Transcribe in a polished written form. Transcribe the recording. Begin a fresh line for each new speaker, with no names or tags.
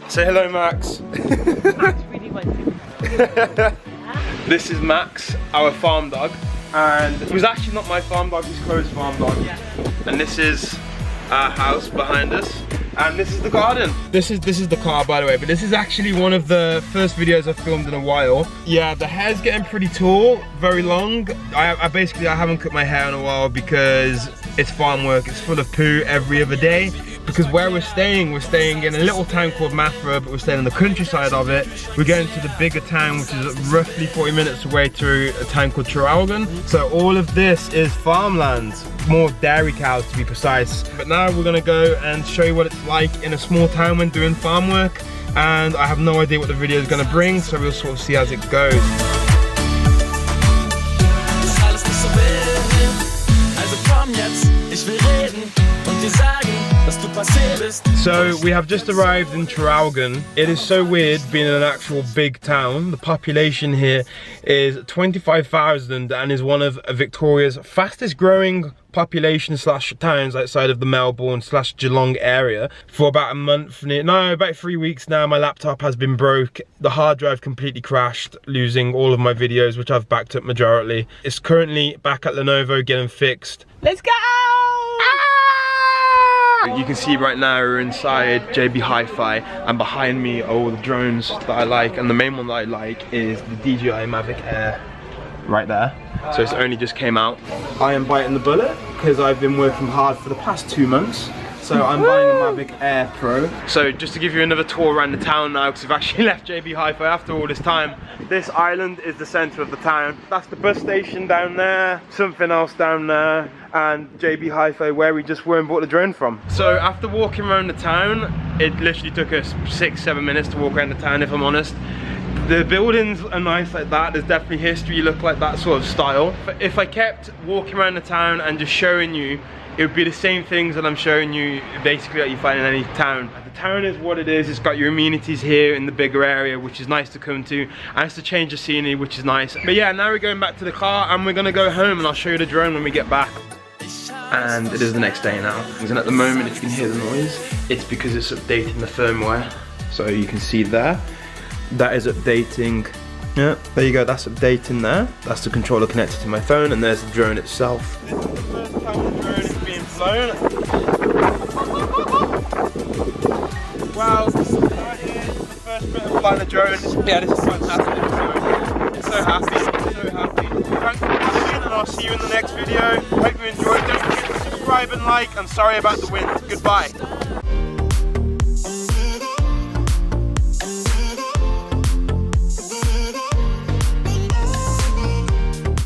Say hello, Max.
Max really wants to.
This is Max, our farm dog, and it was actually not my farm dog, it's Chloe's farm dog. Yeah. And this is our house behind us, and this is the garden. This is the car, by the way, but this is actually one of the first videos I've filmed in a while. Yeah, the hair's getting pretty tall, very long. I haven't cut my hair in a while because it's farm work. It's full of poo every other day. Because where we're staying in a little town called Mafra, but we're staying in the countryside of it. We're going to the bigger town, which is roughly 40 minutes away, to a town called Traralgon. So all of this is farmland, more dairy cows to be precise. But now we're gonna go and show you what it's like in a small town when doing farm work. And I have no idea what the video is gonna bring, so we'll sort of see as it goes. So we have just arrived in Traralgon. It is so weird being in an actual big town. The population here is 25,000 and is one of Victoria's fastest growing population / towns outside of the Melbourne / Geelong area. For about a month, no, about 3 weeks now, my laptop has been broke. The hard drive completely crashed, losing all of my videos, which I've backed up majority. It's currently back at Lenovo getting fixed.
Let's go!
You can see right now we're inside JB Hi-Fi, and behind me are all the drones that I like, and the main one that I like is the DJI Mavic Air right there. So it's only just came out. I am biting the bullet because I've been working hard for the past 2 months. So I'm buying a Mavic Air Pro. So just to give you another tour around the town now, because we've actually left JB Hi-Fi after all this time. This island is the centre of the town. That's the bus station down there, something else down there, and JB Hi-Fi where we just were and bought the drone from. So after walking around the town, it literally took us 6-7 minutes to walk around the town, if I'm honest. The buildings are nice like that. There's definitely history, you look like that sort of style. But if I kept walking around the town and just showing you, it would be the same things that I'm showing you basically that you find in any town. The town is what it is. It's got your amenities here in the bigger area, which is nice to come to, and it's to change the scenery, which is nice. But yeah, now we're going back to the car and we're gonna go home, and I'll show you the drone when we get back. And it is the next day now. And at the moment, if you can hear the noise, it's because it's updating the firmware. So you can see there, that is updating. Yeah, there you go, that's updating there. That's the controller connected to my phone, and there's the drone itself. This is the first time the drone is being flown. Wow, right here is the first bit of flying the drone. Yeah, this is fantastic. It's so happy, so happy. Thanks for watching, and I'll see you in the next video. Hope you enjoyed. Don't forget to subscribe and like. I'm sorry about the wind. Goodbye.